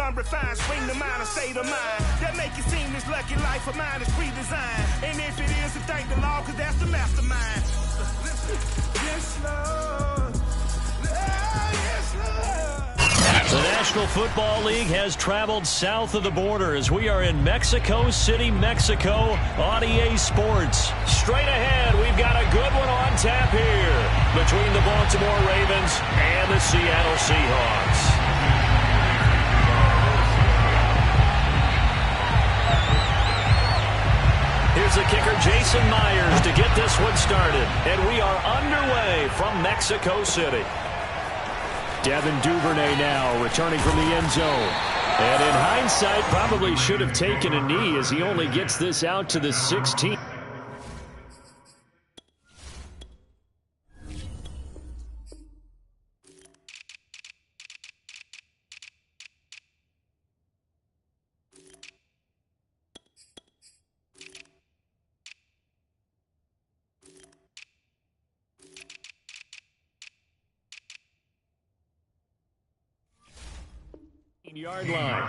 unrefined, swing the mind and state of mind. That make it seem this lucky life of mine is pre-designed. And if it is, to thank the Lord, cause that's the mastermind. Yes, Lord. Yes, Lord. The National Football League has traveled south of the border as we are in Mexico City, Mexico on EA Sports. Straight ahead, we've got a good one on tap here between the Baltimore Ravens and the Seattle Seahawks. Here's the kicker, Jason Myers, to get this one started. And we are underway from Mexico City. Devin Duvernay now returning from the end zone. And in hindsight, probably should have taken a knee as he only gets this out to the 16. Yard line.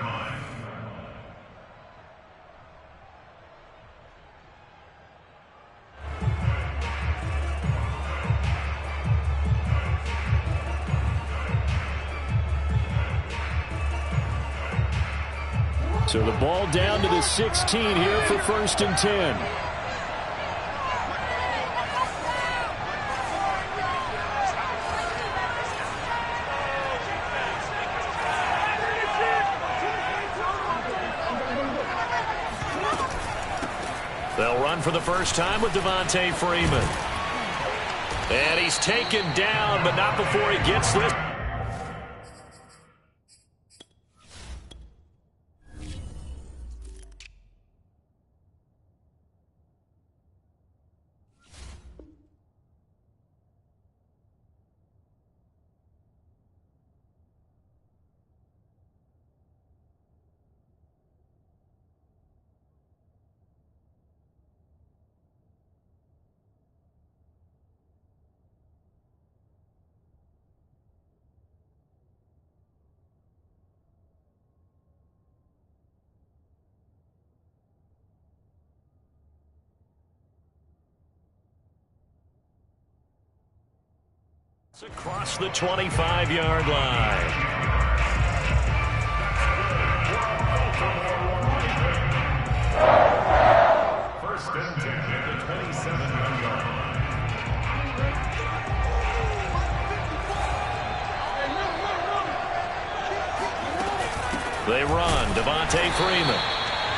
So the ball down to the 16 here for 1st and 10. They'll run for the first time with Devontae Freeman. And he's taken down, but not before he gets this. Across the 25-yard line. First and 10 at the 27-yard line. They run. Devontae Freeman.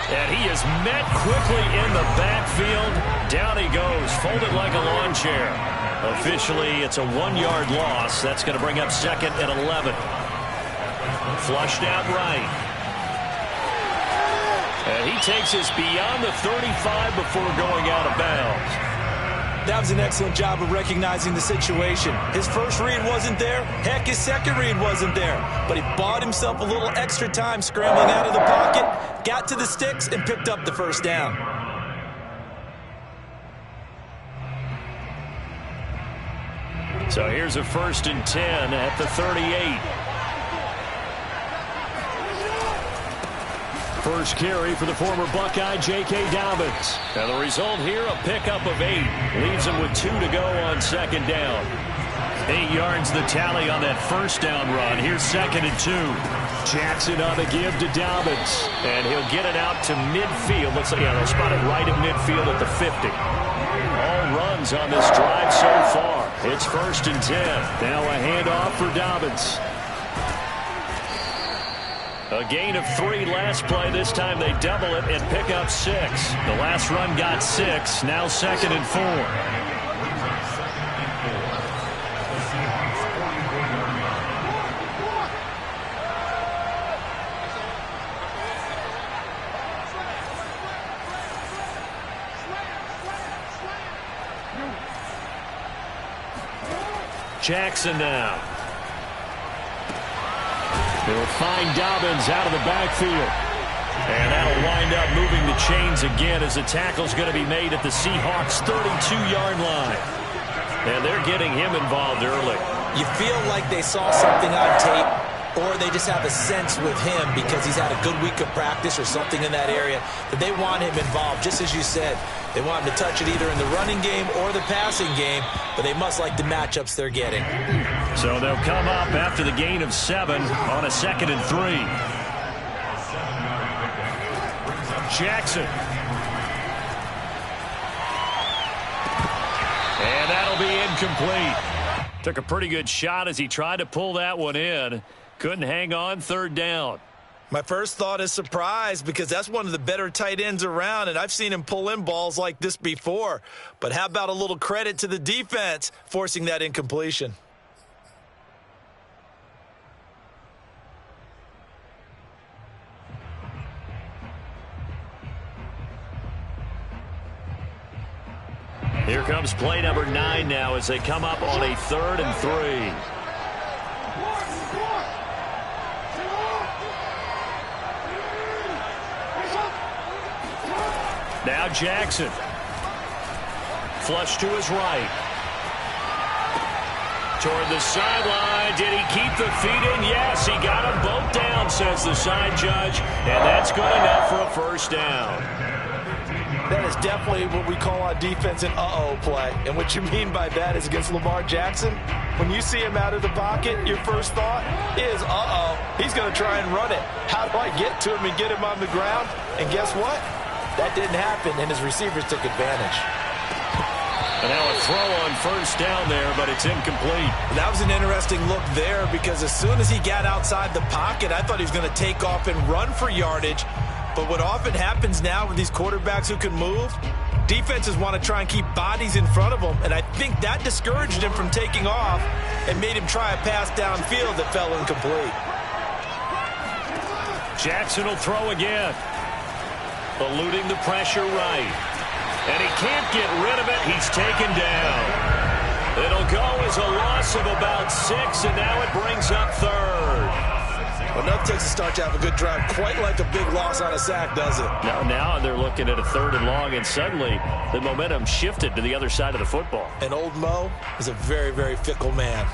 And he is met quickly in the backfield. Down he goes, folded like a lawn chair. Officially, it's a 1-yard loss. That's going to bring up 2nd and 11. Flushed out right. And he takes us beyond the 35 before going out of bounds. That was an excellent job of recognizing the situation. His first read wasn't there. Heck, his second read wasn't there. But he bought himself a little extra time scrambling out of the pocket, got to the sticks, and picked up the first down. So here's a 1st and 10 at the 38. First carry for the former Buckeye, J.K. Dobbins. And the result here, a pickup of 8. Leaves him with 2 to go on 2nd down. 8 yards the tally on that first down run. Here's 2nd and 2. Jackson on the give to Dobbins. And he'll get it out to midfield. Looks like they'll spot it right at midfield at the 50. All runs on this drive so far. It's 1st and 10. Now a handoff for Dobbins. A gain of 3 last play. This time they double it and pick up 6. The last run got 6. Now 2nd and 4. Jackson now. They'll find Dobbins out of the backfield. And that'll wind up moving the chains again as the tackle's going to be made at the Seahawks' 32-yard line. And they're getting him involved early. You feel like they saw something on tape or they just have a sense with him because he's had a good week of practice or something in that area that they want him involved. Just as you said, they want him to touch it either in the running game or the passing game, but they must like the matchups they're getting. So they'll come up after the gain of 7 on a 2nd and 3. Jackson. And that'll be incomplete. Took a pretty good shot as he tried to pull that one in. Couldn't hang on, 3rd down. My first thought is surprise because that's one of the better tight ends around, and I've seen him pull in balls like this before. But how about a little credit to the defense forcing that incompletion? Here comes play number 9 now as they come up on a 3rd and 3. Now Jackson. Flush to his right. Toward the sideline. Did he keep the feet in? Yes, he got them both down, says the side judge. And that's good enough for a 1st down. That is definitely what we call on defense an uh-oh play. And what you mean by that is against Lamar Jackson, when you see him out of the pocket, your first thought is, uh-oh, he's going to try and run it. How do I get to him and get him on the ground? And guess what? That didn't happen, and his receivers took advantage. And now a throw on 1st down there, but it's incomplete. That was an interesting look there because as soon as he got outside the pocket, I thought he was going to take off and run for yardage. But what often happens now with these quarterbacks who can move, defenses want to try and keep bodies in front of them, and I think that discouraged him from taking off and made him try a pass downfield that fell incomplete. Jackson will throw again. Eluding the pressure right. And he can't get rid of it. He's taken down. It'll go as a loss of about 6, and now it brings up 3rd. Well, nothing takes a start to have a good drive quite like a big loss on a sack, does it? Now they're looking at a 3rd and long, and suddenly the momentum shifted to the other side of the football. And old Mo is a very, very fickle man.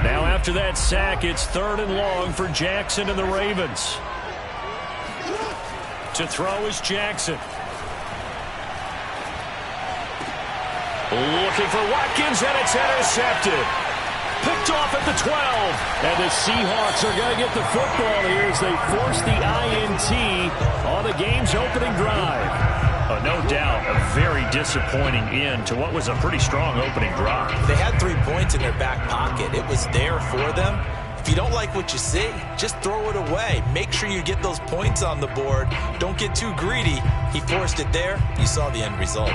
Now after that sack, it's 3rd and long for Jackson and the Ravens. To throw is Jackson. Looking for Watkins, and it's intercepted. Picked off at the 12. And the Seahawks are going to get the football here as they force the INT on the game's opening drive. No doubt a very disappointing end to what was a pretty strong opening drive. They had 3 points in their back pocket. It was there for them. If you don't like what you see, just throw it away. Make sure you get those points on the board. Don't get too greedy. He forced it there. You saw the end result.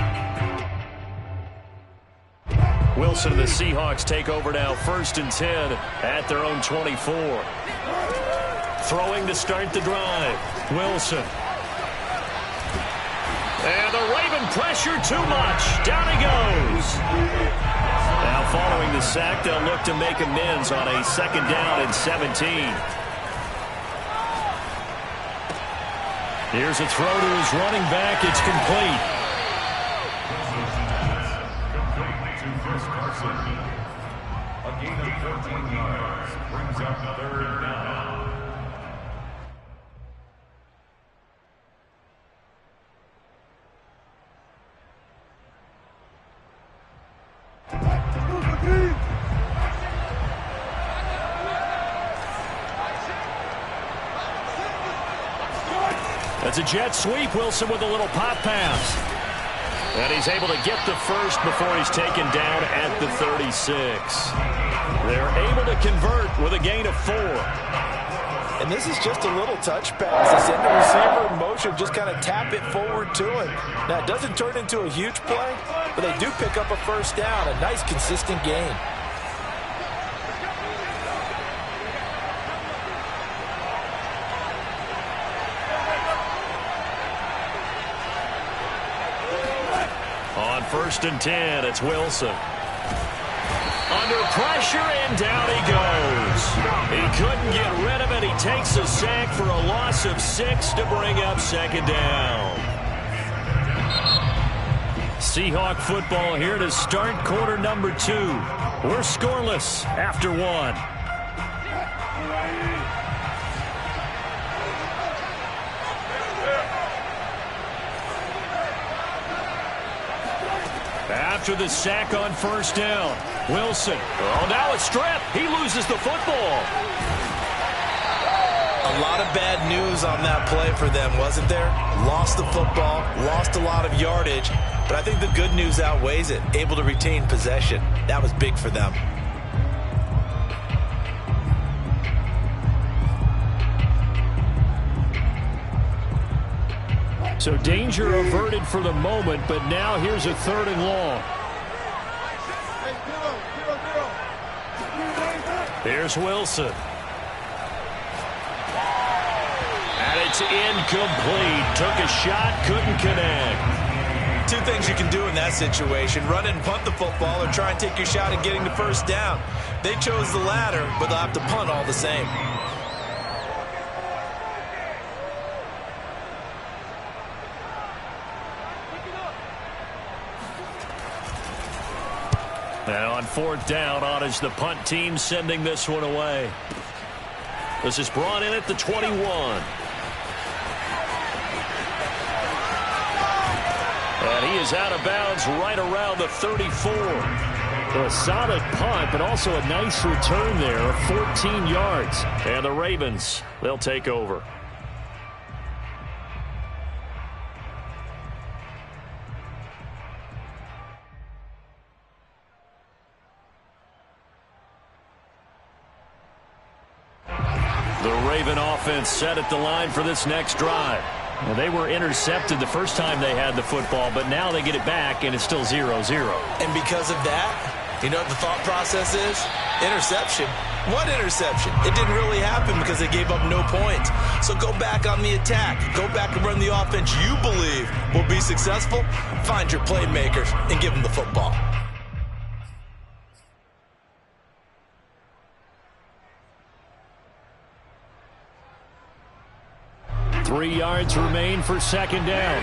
Wilson and the Seahawks take over now 1st and 10 at their own 24. Throwing to start the drive. Wilson. And the Raven pressure too much. Down he goes. Now following the sack, they'll look to make amends on a 2nd down and 17. Here's a throw to his running back. It's complete. A gain of 14 yards brings up 3rd down. That's a jet sweep. Wilson with a little pop pass. And he's able to get the 1st before he's taken down at the 36. They're able to convert with a gain of 4. And this is just a little touch pass. They send the receiver in motion, just kind of tap it forward to him. Now, it doesn't turn into a huge play, but they do pick up a 1st down. A nice, consistent gain. On 1st and 10, it's Wilson. Under pressure, and down he goes. He couldn't get rid of it. He takes a sack for a loss of 6 to bring up 2nd down. Seahawk football here to start quarter number 2. We're scoreless after 1. After the sack on first down, Wilson. Oh, now a strip. He loses the football. A lot of bad news on that play for them, wasn't there? Lost the football, lost a lot of yardage, but I think the good news outweighs it. Able to retain possession. That was big for them. So danger averted for the moment, but now here's a 3rd and long. Here's Wilson. And it's incomplete. Took a shot, couldn't connect. 2 things you can do in that situation. Run it and punt the football, or try and take your shot at getting the first down. They chose the latter, but they'll have to punt all the same. And on 4th down, on is the punt team sending this one away. This is brought in at the 21. And he is out of bounds right around the 34. So a solid punt, but also a nice return there of 14 yards. And the Ravens, they'll take over. The Raven offense set at the line for this next drive. Well, they were intercepted the first time they had the football, but now they get it back, and it's still 0-0. And because of that, you know what the thought process is? Interception. What interception? It didn't really happen because they gave up no points. So go back on the attack. Go back and run the offense you believe will be successful. Find your playmakers and give them the football. Three yards remain for 2nd down.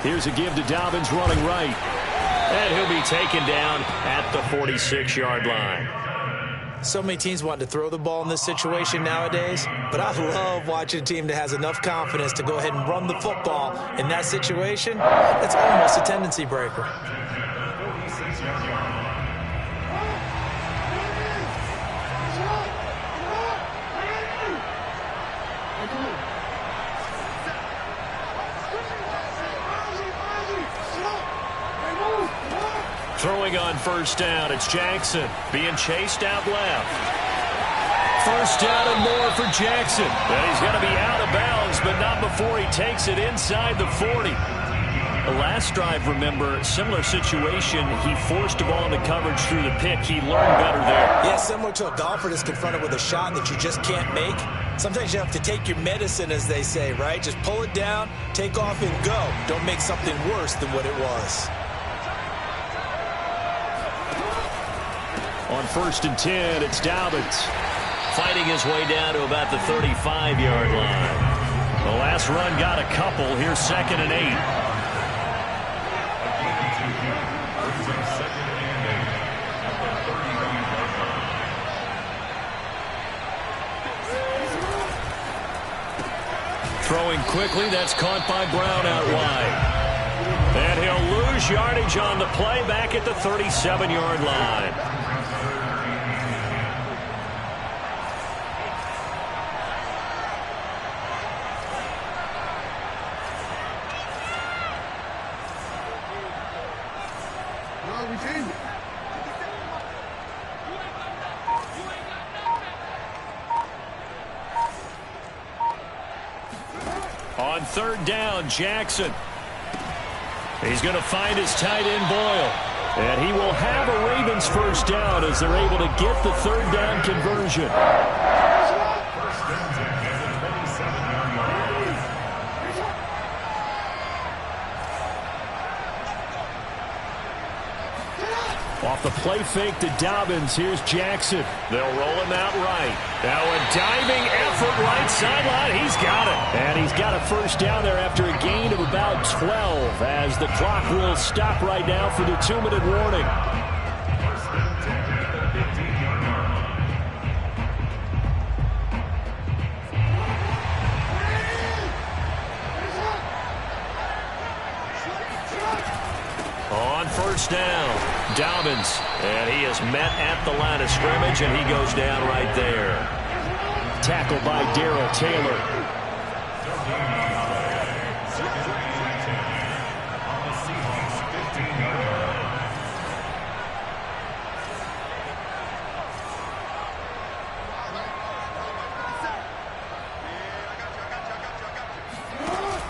Here's a give to Dobbins running right. And he'll be taken down at the 46-yard line. So many teams want to throw the ball in this situation nowadays, but I love watching a team that has enough confidence to go ahead and run the football. In that situation, it's almost a tendency breaker. Throwing on first down, it's Jackson being chased out left. First down and more for Jackson. And he's going to be out of bounds, but not before he takes it inside the 40. The last drive, remember, similar situation. He forced the ball into coverage through the pick. He learned better there. Yeah, similar to a golfer that's confronted with a shot that you just can't make. Sometimes you have to take your medicine, as they say, right? Just pull it down, take off, and go. Don't make something worse than what it was. On 1st and 10, it's Dobbins. Fighting his way down to about the 35-yard line. The last run got a couple. Here's 2nd and 8. Throwing quickly, that's caught by Brown out wide. And he'll lose yardage on the play back at the 37-yard line. On 3rd down, Jackson. He's going to find his tight end, Boyle. And he will have a Ravens first down as they're able to get the 3rd down conversion. Off the play fake to Dobbins, here's Jackson. They'll roll him out right. Now a diving effort right sideline. He's got it. And he's got a first down there after a gain of about 12 as the clock will stop right now for the 2-minute warning. On first down, Dobbins, and he is met at the line of scrimmage, and he goes down right there. Tackled by Darrell Taylor.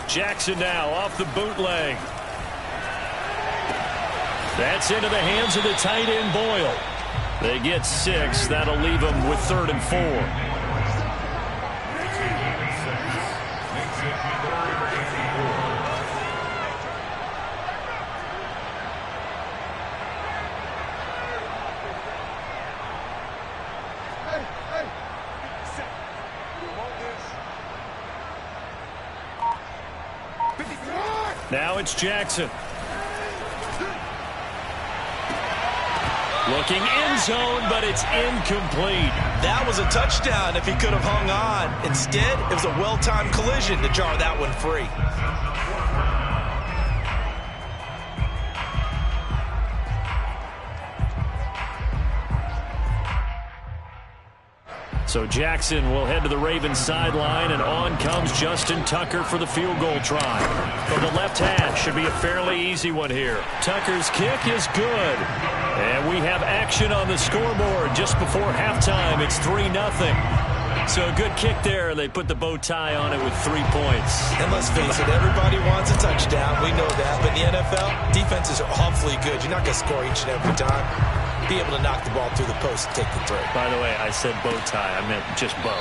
Jackson now off the bootleg. That's into the hands of the tight end, Boyle. They get 6. That'll leave them with 3rd and 4. Now it's Jackson. Looking end zone, but it's incomplete. That was a touchdown if he could have hung on. Instead, it was a well-timed collision to jar that one free. So Jackson will head to the Ravens sideline, and on comes Justin Tucker for the field goal try. From the left hash, should be a fairly easy one here. Tucker's kick is good. And we have action on the scoreboard just before halftime. It's 3-0. So a good kick there. They put the bow tie on it with 3 points. And let's face it, everybody wants a touchdown. We know that. But in the NFL, defenses are awfully good. You're not going to score each and every time. Be able to knock the ball through the post and take the throw. By the way, I said bow tie. I meant just bow.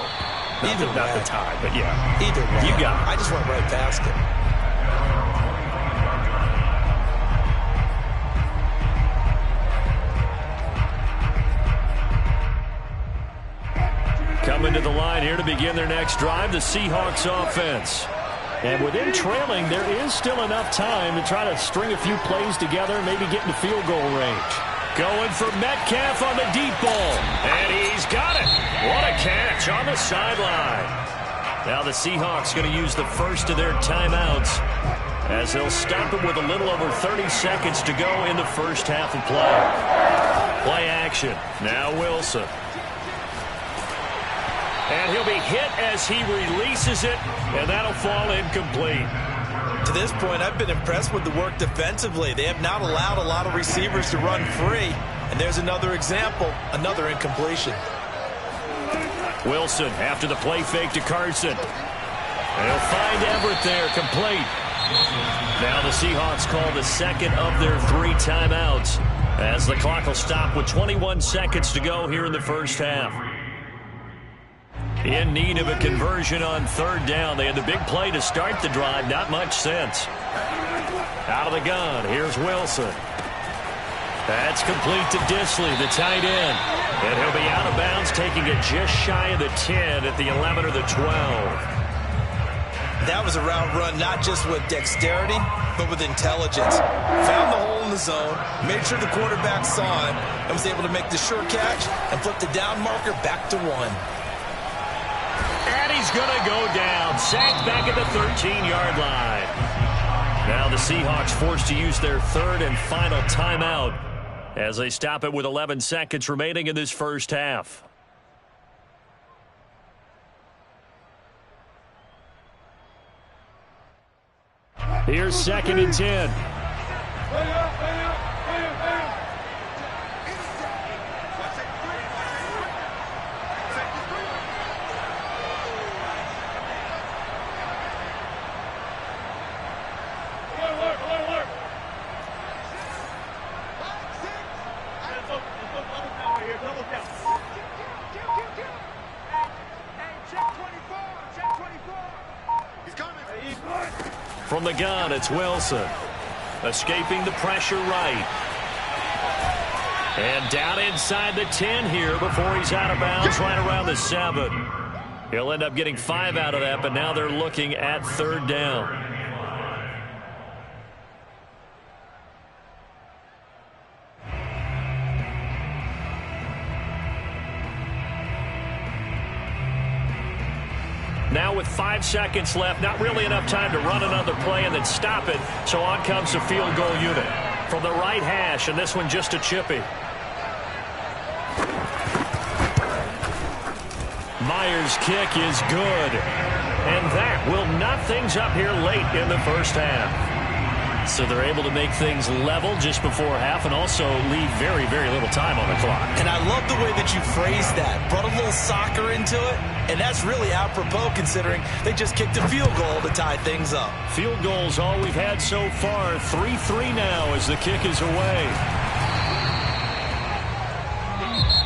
Not the tie, but yeah. Either way. You got it. I just went right past it. Coming to the line here to begin their next drive, the Seahawks offense. And within trailing, there is still enough time to try to string a few plays together and maybe get into field goal range. Going for Metcalf on the deep ball. And he's got it. What a catch on the sideline. Now the Seahawks going to use the first of their timeouts as they'll stop it with a little over 30 seconds to go in the first half of play. Play action. Now Wilson. And he'll be hit as he releases it, and that'll fall incomplete. To this point, I've been impressed with the work defensively. They have not allowed a lot of receivers to run free. And there's another example, another incompletion. Wilson after the play fake to Carson. And he'll find Everett there, complete. Now the Seahawks call the second of their 3 timeouts as the clock will stop with 21 seconds to go here in the first half. In need of a conversion on 3rd down. They had the big play to start the drive. Not much sense. Out of the gun. Here's Wilson. That's complete to Disley, the tight end. And he'll be out of bounds, taking it just shy of the 10 at the 11 or the 12. That was a route run not just with dexterity, but with intelligence. Found the hole in the zone, made sure the quarterback saw him, and was able to make the sure catch and flip the down marker back to 1. And he's going to go down. Sacked back at the 13-yard line. Now the Seahawks forced to use their 3rd and final timeout as they stop it with 11 seconds remaining in this first half. Here's 2nd and 10. From the gun, it's Wilson. Escaping the pressure right. And down inside the 10 here before he's out of bounds right around the 7. He'll end up getting 5 out of that, but now they're looking at 3rd down. Now with 5 seconds left, not really enough time to run another play and then stop it. So on comes the field goal unit from the right hash, and this one just a chippy. Myers' kick is good. And that will knot things up here late in the first half. So they're able to make things level just before half and also leave very, very little time on the clock. And I love the way that you phrased that. Brought a little soccer into it, and that's really apropos considering they just kicked a field goal to tie things up. Field goals all we've had so far. 3-3 now as the kick is away.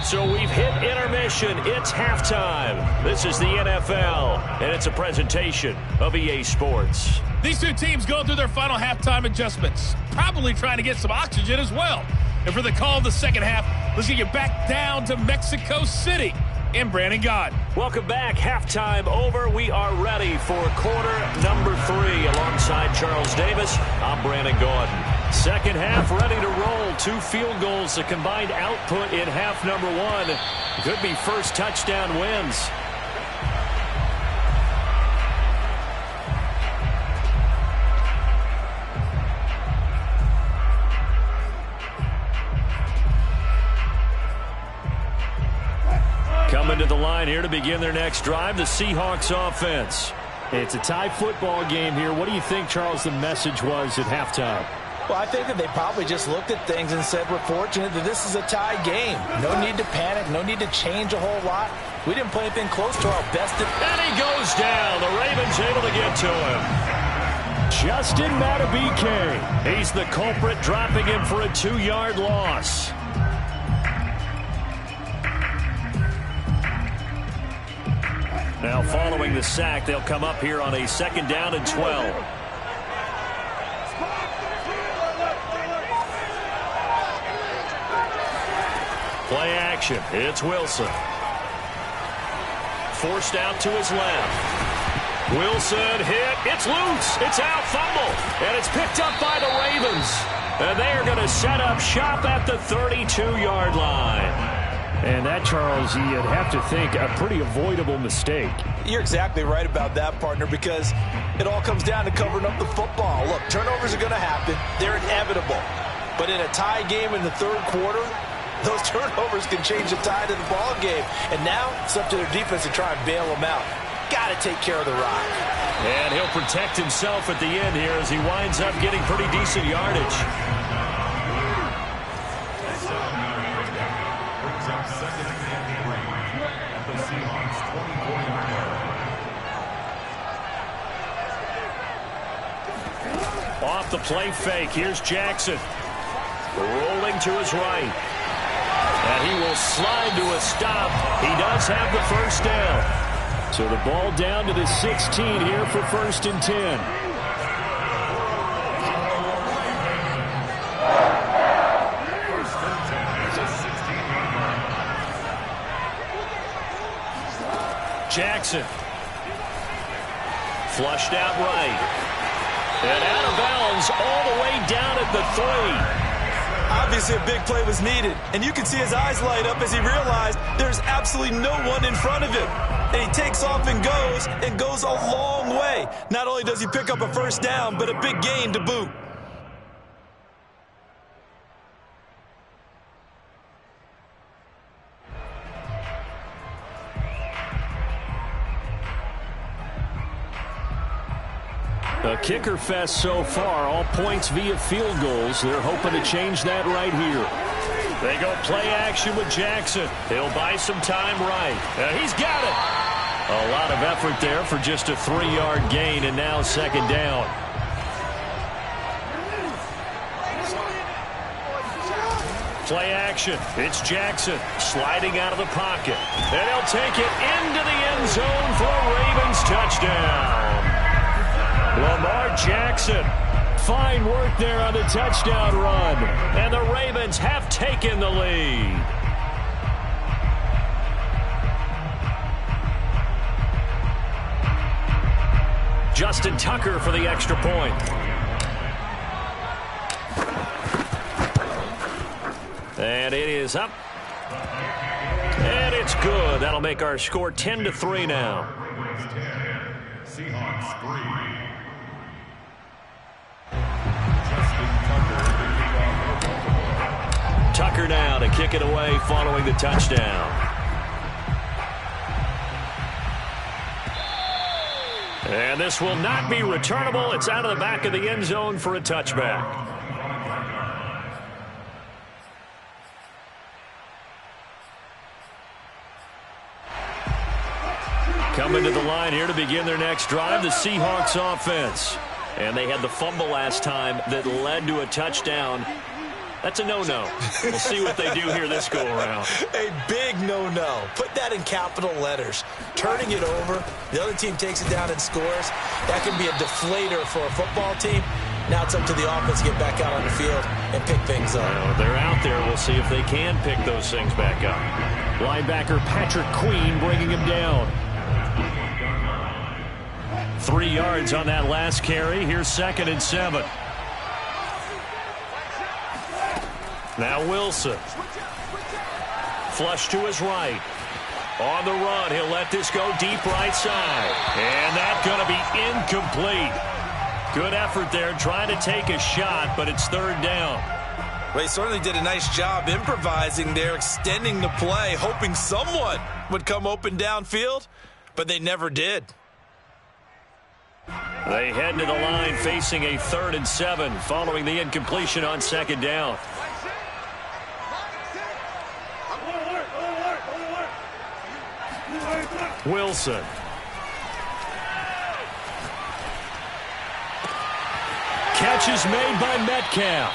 So we've hit intermission. It's halftime. This is the NFL, and it's a presentation of EA Sports. These two teams going through their final halftime adjustments, probably trying to get some oxygen as well. And for the call of the second half, let's get you back down to Mexico City. I'm Brandon Gaudin. Welcome back. Halftime over. We are ready for quarter number 3. Alongside Charles Davis, I'm Brandon Gaudin. Second half ready to roll. 2 field goals. The combined output in half number 1 could be first touchdown wins. Coming to the line here to begin their next drive, the Seahawks offense. It's a tie football game here. What do you think, Charles, the message was at halftime? Well, I think that they probably just looked at things and said, we're fortunate that this is a tie game. No need to panic, no need to change a whole lot. We didn't play anything close to our best. And he goes down. The Ravens able to get to him. Justin Matabike. He's the culprit, dropping him for a 2-yard loss. Now following the sack, they'll come up here on a 2nd down and 12. Play action. It's Wilson. Forced out to his left. Wilson hit. It's loose. It's out. Fumble. And it's picked up by the Ravens. And they are going to set up shop at the 32-yard line. And that, Charles, you'd have to think a pretty avoidable mistake. You're exactly right about that, partner, because it all comes down to covering up the football. Look, turnovers are going to happen. They're inevitable. But in a tie game in the 3rd quarter, those turnovers can change the tide of the ball game. And now it's up to their defense to try and bail them out. Got to take care of the rock. And he'll protect himself at the end here as he winds up getting pretty decent yardage. Off the play fake, here's Jackson. Rolling to his right. And he will slide to a stop. He does have the first down. So the ball down to the 16 here for 1st and 10. Jackson. Flushed out right. And out of bounds all the way down at the 3. Obviously, a big play was needed, and you can see his eyes light up as he realized there's absolutely no one in front of him. And he takes off and goes a long way. Not only does he pick up a first down, but a big gain to boot. A kicker fest so far, all points via field goals. They're hoping to change that right here. They go play action with Jackson. He'll buy some time right. He's got it. A lot of effort there for just a 3-yard gain, and now 2nd down. Play action. It's Jackson sliding out of the pocket. And he'll take it into the end zone for a Ravens touchdown. Lamar Jackson Fine work there on the touchdown run. And the Ravens have taken the lead. Justin Tucker for the extra point. And it is up. And it's good. That'll make our score 10-3 now. Ravens 10, Seahawks 3. Tucker now to kick it away following the touchdown. And this will not be returnable. It's out of the back of the end zone for a touchback. Coming to the line here to begin their next drive, the Seahawks offense. And they had the fumble last time that led to a touchdown. That's a no-no. We'll see what they do here this go-around. A big no-no. Put that in capital letters. Turning it over, the other team takes it down and scores. That can be a deflator for a football team. Now it's up to the offense to get back out on the field and pick things up. Well, they're out there. We'll see if they can pick those things back up. Linebacker Patrick Queen bringing him down. 3 yards on that last carry. Here's 2nd and 7. Now Wilson. Flush to his right. On the run, he'll let this go deep right side. And that's going to be incomplete. Good effort there trying to take a shot, but it's 3rd down. Well, he certainly did a nice job improvising there, extending the play, hoping someone would come open downfield, but they never did. They head to the line facing a 3rd and 7 following the incompletion on 2nd down. Wilson. Catch is made by Metcalf.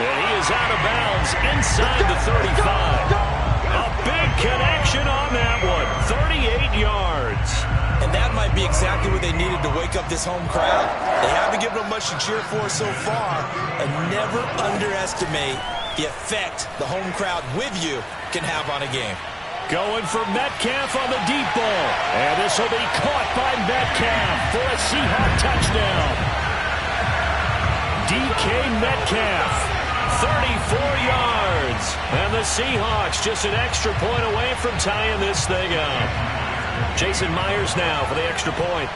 And he is out of bounds inside the 35. A big connection on that one. 38 yards. And that might be exactly what they needed to wake up this home crowd. They haven't given them much to cheer for so far. And never underestimate the effect the home crowd with you can have on a game. Going for Metcalf on the deep ball. And this will be caught by Metcalf for a Seahawk touchdown. DK Metcalf, 34 yards. And the Seahawks just an extra point away from tying this thing up. Jason Myers now for the extra point.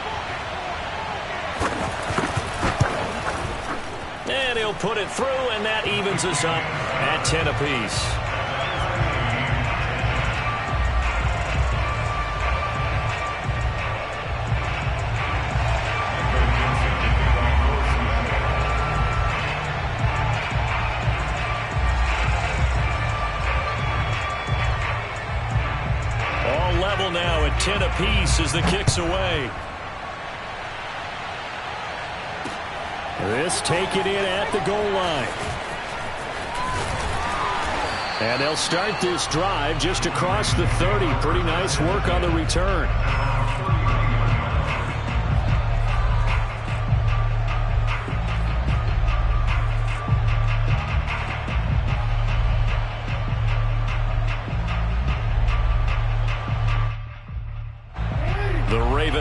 And he'll put it through, and that evens us up at 10 apiece. Now at 10 apiece as the kick's away. This taken in at the goal line. And they'll start this drive just across the 30. Pretty nice work on the return.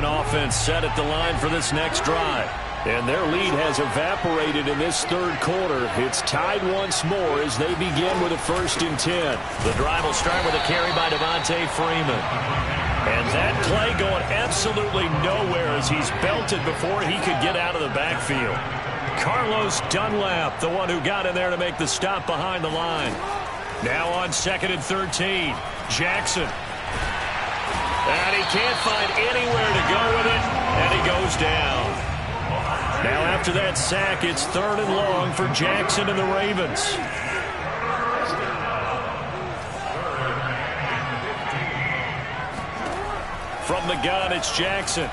Offense set at the line for this next drive. And their lead has evaporated in this 3rd quarter. It's tied once more as they begin with a 1st and 10. The drive will start with a carry by Devontae Freeman. And that play going absolutely nowhere as he's belted before he could get out of the backfield. Carlos Dunlap, the one who got in there to make the stop behind the line. Now on 2nd and 13, Jackson. And he can't find anywhere to go with it, and he goes down. Now after that sack, it's 3rd and long for Jackson and the Ravens. From the gun, it's Jackson.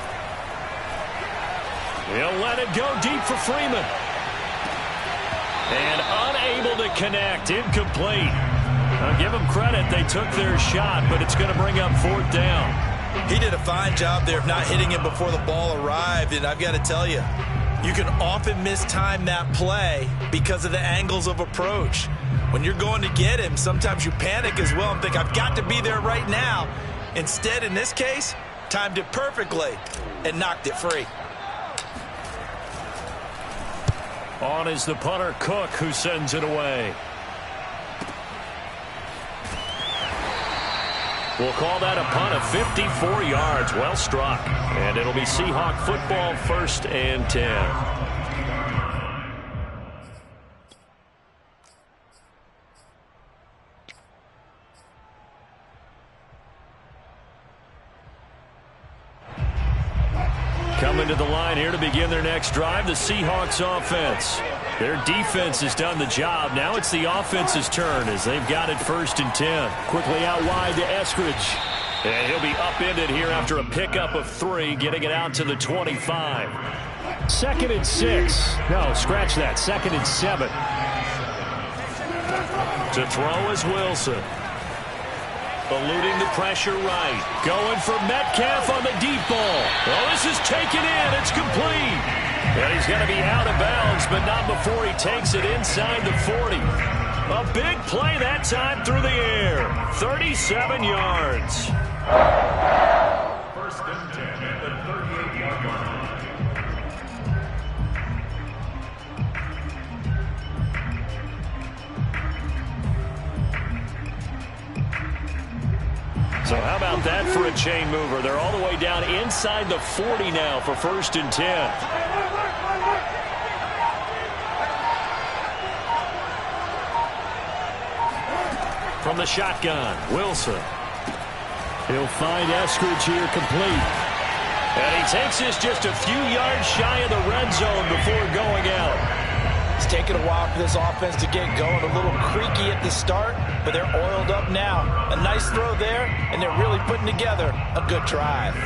He'll let it go deep for Freeman. And unable to connect, incomplete. I'll give them credit. They took their shot, but it's going to bring up 4th down. He did a fine job there of not hitting him before the ball arrived, and I've got to tell you, You can often mistime that play because of the angles of approach. When you're going to get him, sometimes you panic as well and think, I've got to be there right now. Instead, in this case, timed it perfectly and knocked it free. On is the punter, Cook, who sends it away. We'll call that a punt of 54 yards. Well struck. And it'll be Seahawk football, 1st and 10. Coming to the line here to begin their next drive, the Seahawks offense. Their defense has done the job. Now it's the offense's turn as they've got it 1st and 10. Quickly out wide to Eskridge. And he'll be upended here after a pickup of 3, getting it out to the 25. 2nd and 6. No, scratch that. 2nd and 7. To throw is Wilson. Eluding the pressure right. Going for Metcalf on the deep ball. Oh, this is taken in. It's complete. And he's going to be out of bounds, but not before he takes it inside the 40. A big play that time through the air. 37 yards. 1st and 10 at the 38-yard line. So how about that for a chain mover? They're all the way down inside the 40 now for 1st and 10. From the shotgun, Wilson. He'll find Eskridge here complete. And he takes this just a few yards shy of the red zone before going out. It's taken a while for this offense to get going. A little creaky at the start, but they're oiled up now. A nice throw there, and they're really putting together a good drive.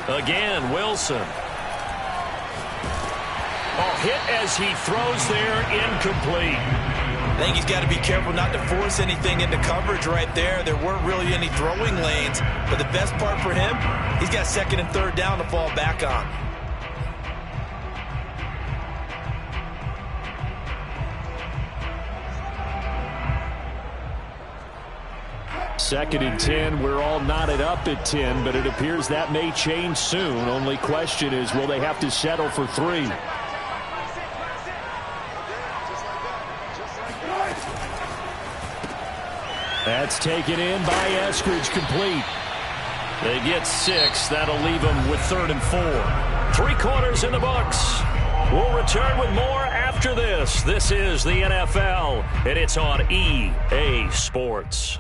Again, Wilson. Oh, hit as he throws there, incomplete. I think he's got to be careful not to force anything into coverage right there. There weren't really any throwing lanes, but the best part for him, he's got 2nd and 3rd down to fall back on. Second and 10. We're all knotted up at 10, but it appears that may change soon. Only question is, will they have to settle for 3? That's taken in by Eskridge, complete. They get 6. That'll leave them with 3rd and 4. 3 quarters in the books. We'll return with more after this. This is the NFL, and it's on EA Sports.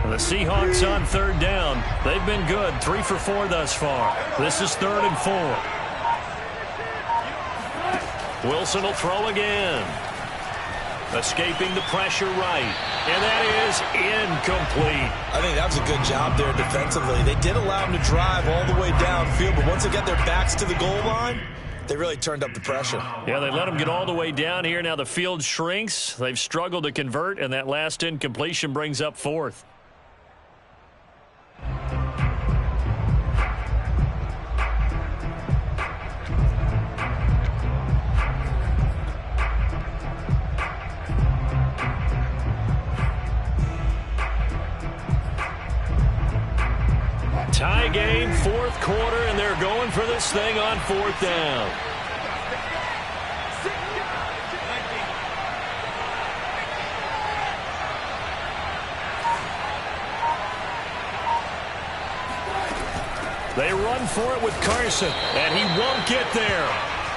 The Seahawks on 3rd down. They've been good. 3 for 4 thus far. This is 3rd and 4. Wilson will throw again. Escaping the pressure right. And that is incomplete. I think that was a good job there defensively. They did allow him to drive all the way downfield, but once they got their backs to the goal line, they really turned up the pressure. Yeah, they let him get all the way down here. Now the field shrinks. They've struggled to convert, and that last incompletion brings up 4th. Tie game, 4th quarter, and they're going for this thing on 4th down. They run for it with Carson, and he won't get there.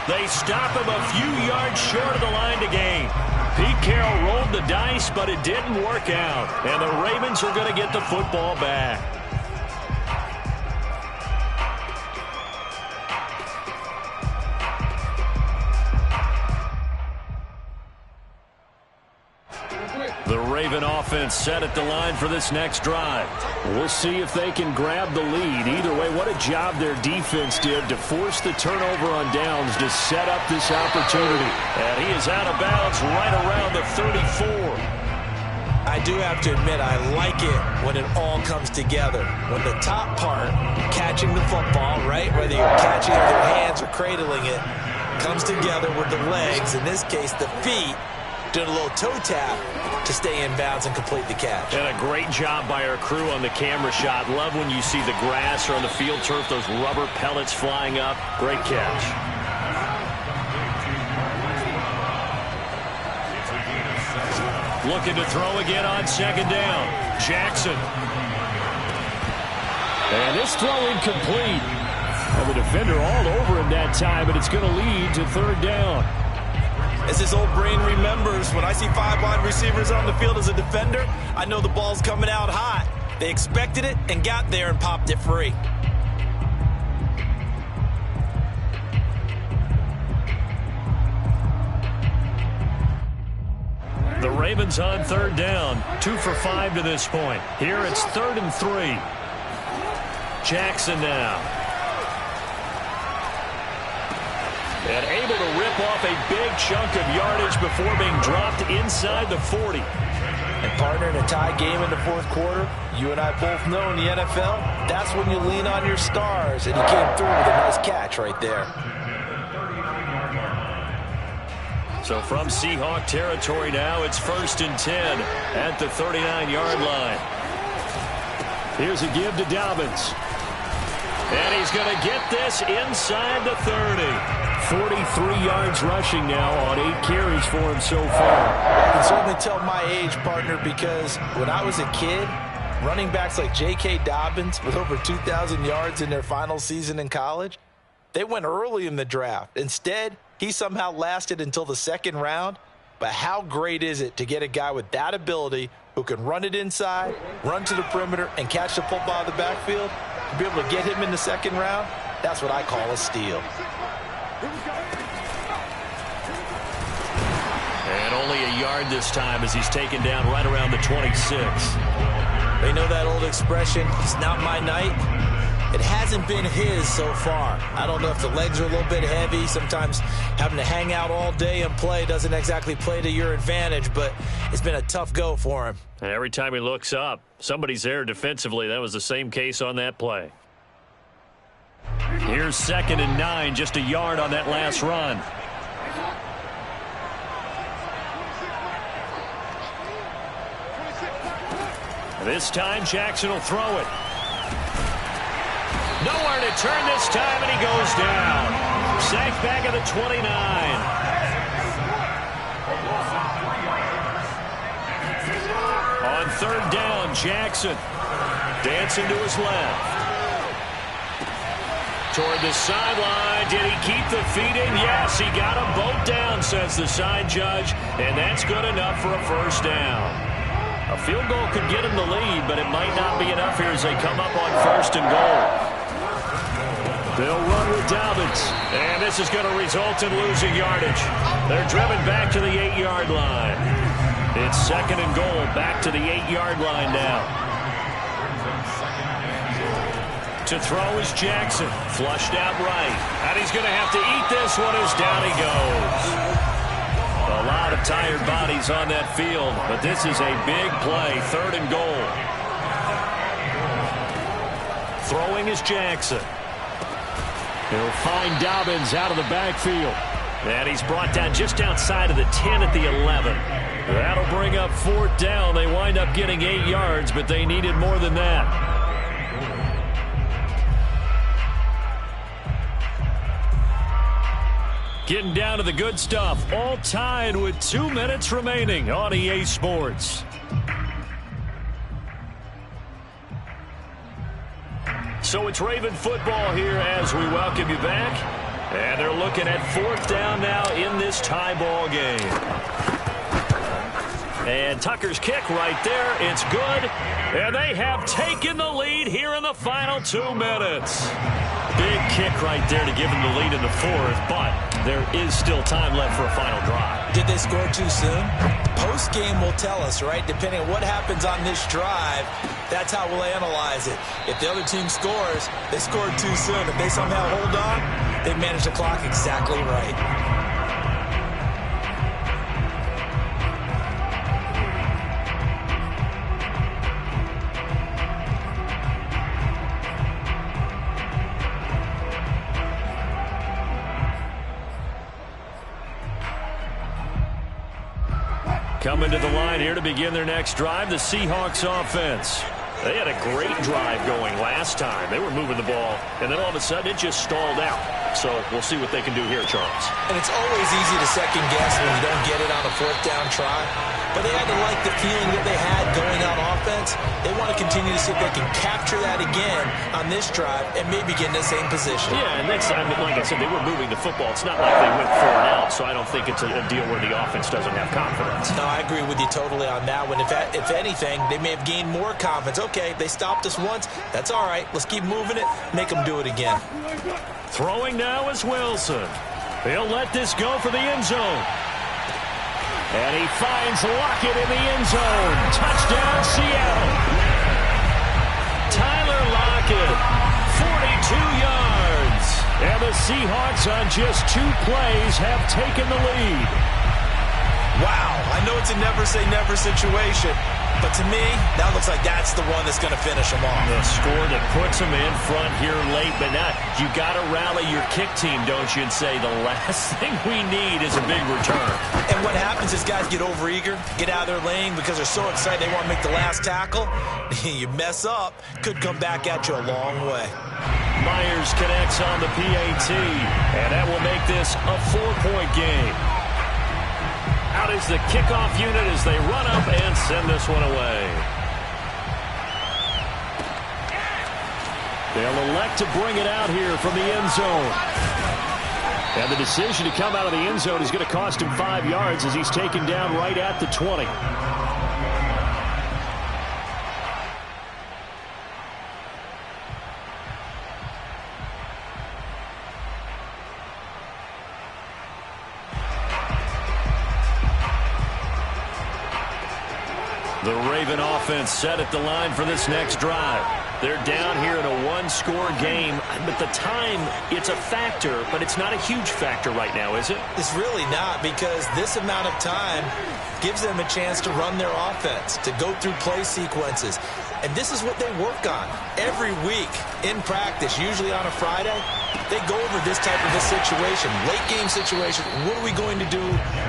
They stop him a few yards short of the line to gain. Pete Carroll rolled the dice, but it didn't work out. And the Ravens are going to get the football back. The Raven offense set at the line for this next drive. We'll see if they can grab the lead. Either way, what a job their defense did to force the turnover on downs to set up this opportunity. And he is out of bounds right around the 34. I do have to admit, I like it when it all comes together. When the top part, catching the football, right, whether you're catching it with your hands or cradling it, comes together with the legs, in this case the feet, doing a little toe tap to stay in bounds and complete the catch. And a great job by our crew on the camera shot. Love when you see the grass or on the field turf, those rubber pellets flying up. Great catch. Looking to throw again on second down. Jackson. And this throw incomplete. And the defender all over him that time, but it's going to lead to third down. As his old brain remembers, when I see 5 wide receivers on the field as a defender, I know the ball's coming out hot. They expected it and got there and popped it free. The Ravens on third down. 2 for 5 to this point. Here it's 3rd and 3. Jackson now. And able to rip off a big chunk of yardage before being dropped inside the 40. And partner, in a tie game in the fourth quarter, you and I both know in the NFL, that's when you lean on your stars. And he came through with a nice catch right there. So from Seahawk territory now, it's 1st and 10 at the 39-yard line. Here's a give to Dobbins. And he's going to get this inside the 30. 43 yards rushing now on 8 carries for him so far. I can certainly tell my age, partner, because when I was a kid, running backs like J.K. Dobbins with over 2,000 yards in their final season in college, they went early in the draft. Instead, he somehow lasted until the 2nd round. But how great is it to get a guy with that ability who can run it inside, run to the perimeter, and catch the football out of the backfield? To be able to get him in the 2nd round, that's what I call a steal. And only a yard this time as he's taken down right around the 26. They know that old expression, it's not my night. It hasn't been his so far. I don't know if the legs are a little bit heavy. Sometimes having to hang out all day and play doesn't exactly play to your advantage, but it's been a tough go for him. And every time he looks up, somebody's there defensively. That was the same case on that play. Here's 2nd and 9, just a yard on that last run. This time, Jackson will throw it. Nowhere to turn this time, and he goes down. Sacked back at the 29. On 3rd down, Jackson dancing to his left. Toward the sideline. Did he keep the feet in? Yes, he got them both down, says the side judge, and that's good enough for a 1st down. A field goal could get him the lead, but it might not be enough here as they come up on 1st and goal. They'll run with Dobbins. And this is going to result in losing yardage. They're driven back to the 8-yard line. It's 2nd and goal, back to the 8-yard line now. To throw is Jackson. Flushed out right. And he's going to have to eat this one as down he goes. A lot of tired bodies on that field, but this is a big play. 3rd and goal. Throwing is Jackson. He'll find Dobbins out of the backfield. And he's brought down just outside of the 10 at the 11. That'll bring up 4th down. They wind up getting 8 yards, but they needed more than that. Getting down to the good stuff. All tied with 2 minutes remaining on EA Sports. So it's Raven football here as we welcome you back. And they're looking at 4th down now in this tie ball game. And Tucker's kick right there. It's good. And they have taken the lead here in the final 2 minutes. Big kick right there to give them the lead in the fourth, but there is still time left for a final drive. Did they score too soon? Post-game will tell us, right? Depending on what happens on this drive, that's how we'll analyze it. If the other team scores, they scored too soon. If they somehow hold on, they've managed the clock exactly right. Coming to the line here to begin their next drive, the Seahawks offense. They had a great drive going last time. They were moving the ball, and then all of a sudden it just stalled out. So we'll see what they can do here, Charles. And it's always easy to second guess when you don't get it on a fourth down try. But they had to like the feeling that they had going on offense. They want to continue to see if they can capture that again on this drive and maybe get in the same position. Yeah, and that's, I mean, like I said, they were moving the football. It's not like they went 4 and out, so I don't think it's a deal where the offense doesn't have confidence. No, I agree with you totally on that one. If anything, they may have gained more confidence. Okay, they stopped us once. That's all right. Let's keep moving it. Make them do it again. Throwing now is Wilson. He'll let this go for the end zone. And he finds Lockett in the end zone. Touchdown, Seattle. Tyler Lockett, 42 yards. And the Seahawks on just 2 plays have taken the lead. Wow, I know it's a never-say-never situation, but to me, that looks like that's the one that's going to finish them off. The score that puts them in front here late, but not. You got to rally your kick team, don't you, and say the last thing we need is a big return. And what happens is guys get overeager, get out of their lane because they're so excited they want to make the last tackle. You mess up, could come back at you a long way. Myers connects on the PAT, and that will make this a 4-point game. Out is the kickoff unit as they run up and send this one away. They'll elect to bring it out here from the end zone. And the decision to come out of the end zone is going to cost him 5 yards as he's taken down right at the 20. The Raven offense set at the line for this next drive. They're down here in a 1-score game, but the time, it's a factor, but it's not a huge factor right now, is it? It's really not, because this amount of time gives them a chance to run their offense, to go through play sequences. And this is what they work on every week in practice, usually on a Friday. They go over this type of a situation, late game situation. What are we going to do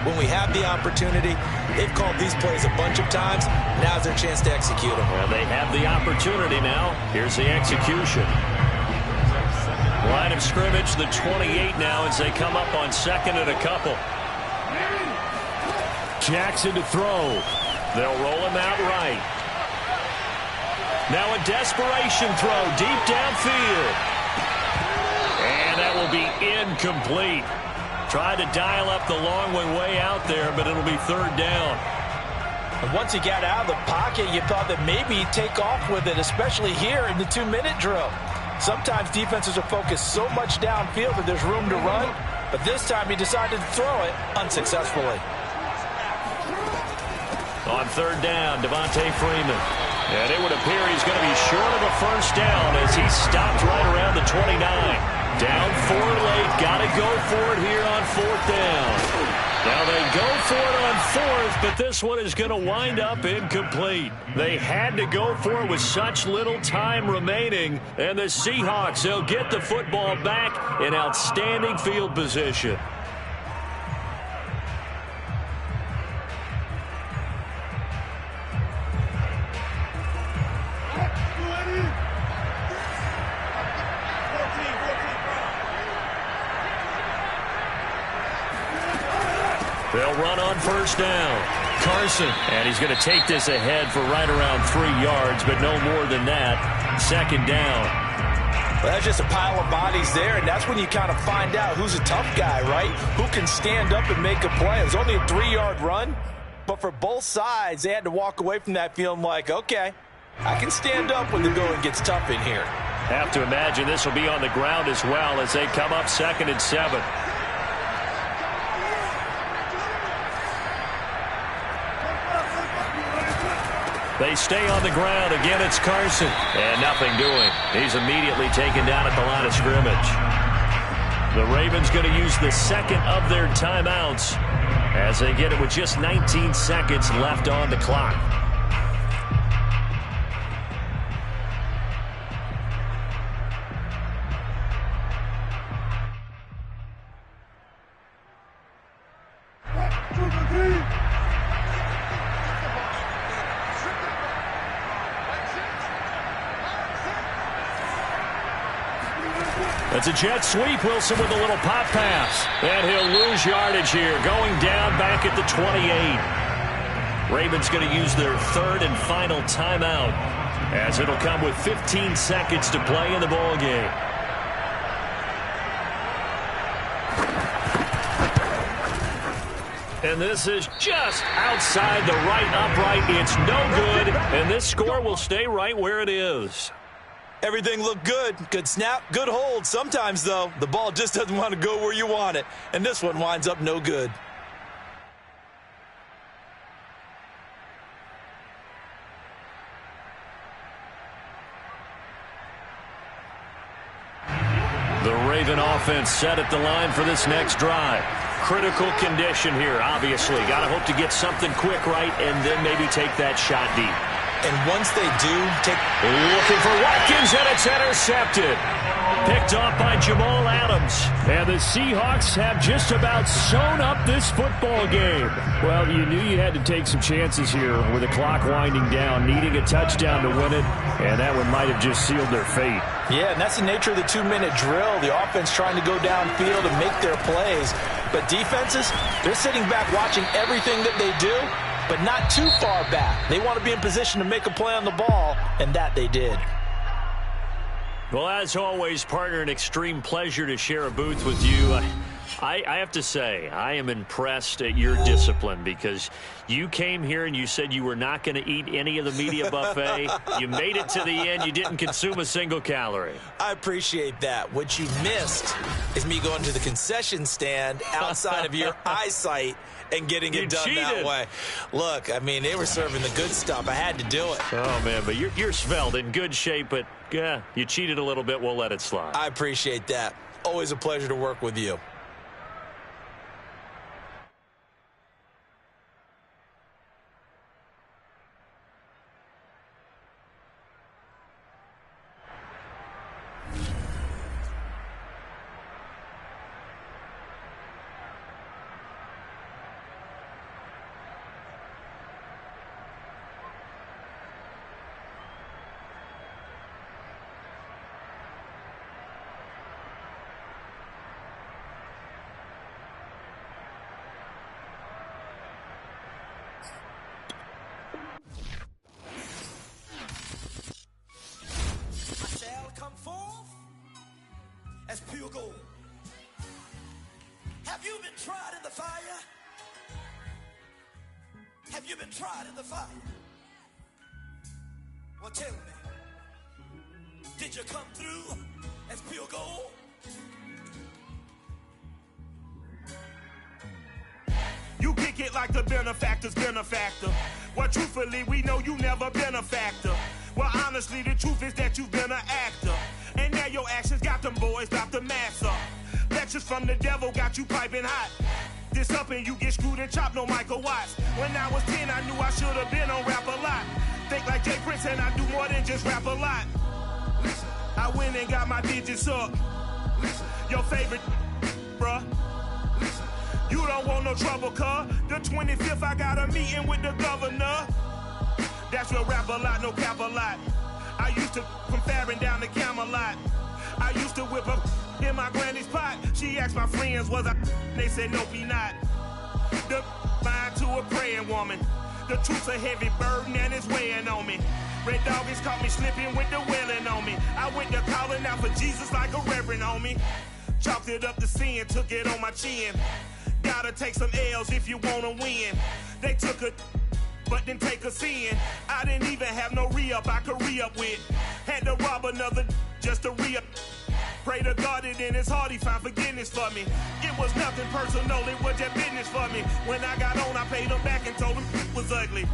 when we have the opportunity? They've called these plays a bunch of times. Now's their chance to execute them. Well, they have the opportunity now. Here's the execution. Line of scrimmage, the 28 now as they come up on 2nd and a couple. Jackson to throw. They'll roll him out right. Now a desperation throw deep downfield. And that will be incomplete. Tried to dial up the long way out there, but it'll be 3rd down. And once he got out of the pocket, you thought that maybe he'd take off with it, especially here in the 2-minute drill. Sometimes defenses are focused so much downfield that there's room to run, but this time he decided to throw it unsuccessfully. On 3rd down, Devontae Freeman. And it would appear he's going to be short of a 1st down as he stopped right around the 29. Down 4 late, got to go for it here on 4th down. Now they go for it on 4th, but this one is going to wind up incomplete. They had to go for it with such little time remaining, and the Seahawks, they'll get the football back in outstanding field position. They'll run on 1st down. Carson, and he's going to take this ahead for right around 3 yards, but no more than that. 2nd down. Well, that's just a pile of bodies there, and that's when you kind of find out who's a tough guy, right? Who can stand up and make a play. It was only a 3-yard run, But for both sides, they had to walk away from that feeling like, okay, I can stand up when the going gets tough in here. Have to imagine this will be on the ground as well as they come up 2nd and 7. They stay on the ground. Again, it's Carson. And nothing doing. He's immediately taken down at the line of scrimmage. The Ravens going to use the second of their timeouts as they get it with just 19 seconds left on the clock. It's a jet sweep. Wilson with a little pop pass. And he'll lose yardage here. Going down back at the 28. Ravens going to use their third and final timeout as it'll come with 15 seconds to play in the ball game. And this is just outside the right upright. It's no good. And this score will stay right where it is. Everything looked good. Good snap, good hold. Sometimes, though, the ball just doesn't want to go where you want it. And this one winds up no good. The Raven offense set at the line for this next drive. Critical condition here, obviously. Got to hope to get something quick right and then maybe take that shot deep. And once they do, looking for Watkins, and it's intercepted. Picked off by Jamal Adams. And the Seahawks have just about sewn up this football game. Well, you knew you had to take some chances here with the clock winding down, needing a touchdown to win it, and that one might have just sealed their fate. Yeah, and that's the nature of the 2-minute drill. The offense trying to go downfield and make their plays. But defenses, they're sitting back watching everything that they do, but not too far back. They want to be in position to make a play on the ball, and that they did. Well, as always, partner, an extreme pleasure to share a booth with you. I have to say, I am impressed at your discipline because you came here and you said you were not going to eat any of the media buffet. You made it to the end. You didn't consume a single calorie. I appreciate that. What you missed is me going to the concession stand outside of your eyesight and getting it done that way. Look, I mean, they were serving the good stuff. I had to do it. Oh, man, but you're svelte, in good shape, but yeah, you cheated a little bit. We'll let it slide. I appreciate that. Always a pleasure to work with you. As pure gold. Have you been tried in the fire? Have you been tried in the fire? Well, tell me, did you come through as pure gold? You kick it like the benefactor's benefactor. Well, truthfully, we know you never been a factor. Well, honestly, the truth is that you've been an actor. And now your actions got them boys about to mass up. Lectures from the devil got you piping hot. This up and you get screwed and chopped, no Michael Watts. When I was 10, I knew I should have been on rap a lot. Think like Jay Prince and I do more than just rap a lot. I went and got my digits up. Your favorite, bruh. You don't want no trouble, cuz. The 25th, I got a meeting with the governor. That's real rap a lot, no cap a lot. I used to from Farron down to Camelot. I used to whip up in my granny's pot. She asked my friends, was I? They said, nope, he not. The fine to a praying woman. The truth's a heavy burden and it's weighing on me. Red doggies caught me slipping with the wailing on me. I went to calling out for Jesus like a reverend on me. Chalked it up to sin, took it on my chin. gotta take some L's if you wanna win. They took a but didn't take us in. I didn't even have no re-up I could re-up with. Had to rob another just to re-up. Pray to God that in his heart he found forgiveness for me. It was nothing personal, it was just business for me. When I got on, I paid him back and told him it was ugly.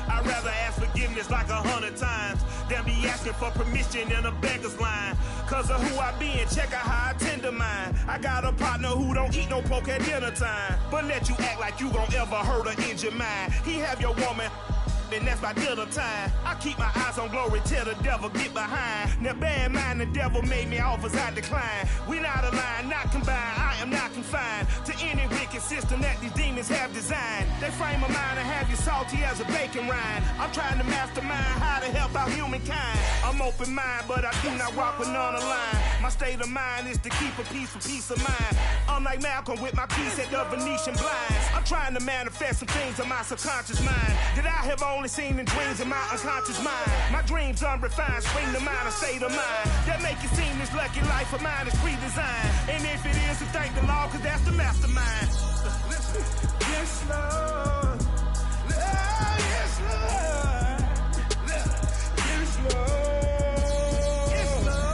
I'd rather ask forgiveness like 100 times than be asking for permission in a beggar's line. Cause of who I be and check out how I tend to mine. I got a partner who don't eat no pork at dinner time, but let you act like you gon' ever hurt or injure mine. He have your woman, and that's by dinner time. I keep my eyes on glory till the devil get behind. Now bear in mind the devil made me offers I decline. We not aligned, not combined, I am not confined to any wicked system that these demons have designed. They frame a mind and have you salty as a bacon rind. I'm trying to mastermind how to help out humankind. I'm open mind, but I do not walk with none aligned. My state of mind is to keep a peace for peace of mind. I'm like Malcolm with my piece at the Venetian blinds. I'm trying to manifest some things in my subconscious mind that I have only seen in dreams in my unconscious mind. My dreams unrefined, spring to mind, a state of mind that make it seem this lucky life of mine is pre-designed. And if it is, then thank the Lord, cause that's the mastermind. Yes, Lord. Yes, Lord. Yes, Lord. Yes, Lord.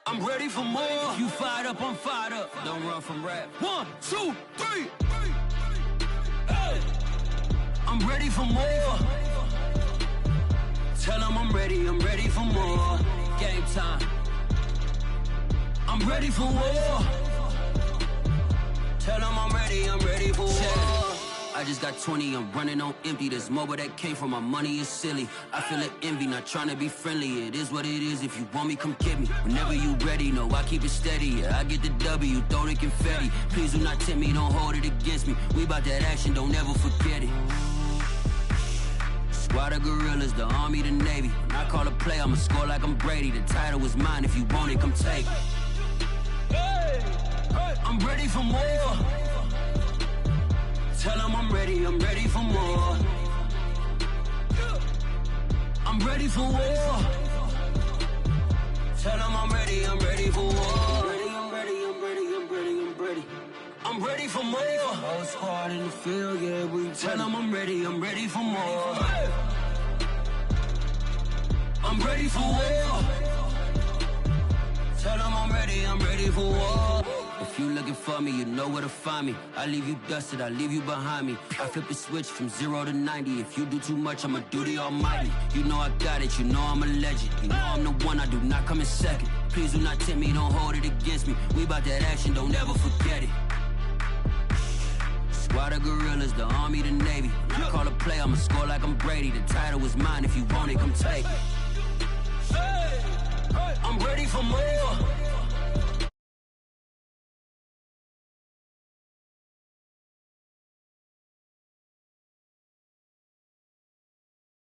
I'm ready for more. If you fired up, I'm fired up. Don't run from rap. 1, 2, 3. Hey. I'm ready for more. Tell them I'm ready for more. Game time. I'm ready for war. Tell them I'm ready for war. I just got 20, I'm running on empty. This mobile that came from my money is silly. I feel it envy, not trying to be friendly. It is what it is, if you want me, come get me. Whenever you ready, no, I keep it steady. Yeah, I get the W, throw the confetti. Please do not tempt me, don't hold it against me. We about that action, don't ever forget it. Squad of gorillas, the army, the navy. When I call a play, I'ma score like I'm Brady. The title is mine, if you want it, come take it. I'm ready for more. Tell them I'm ready for more. I'm ready for war. Tell them I'm ready for war. I'm ready for more. Whole squad in the field, yeah, we tell them I'm ready for more. I'm ready for war. Tell them I'm ready for war. If you looking for me, you know where to find me. I leave you dusted, I leave you behind me. I flip the switch from 0 to 90. If you do too much, I'ma do the almighty. You know I got it, you know I'm a legend. You know I'm the one, I do not come in second. Please do not tempt me, don't hold it against me. We about that action, don't ever forget it. Squad of gorillas, the army, the navy. When I call a play, I'ma score like I'm Brady. The title is mine, if you want it, come take it. I'm ready for more.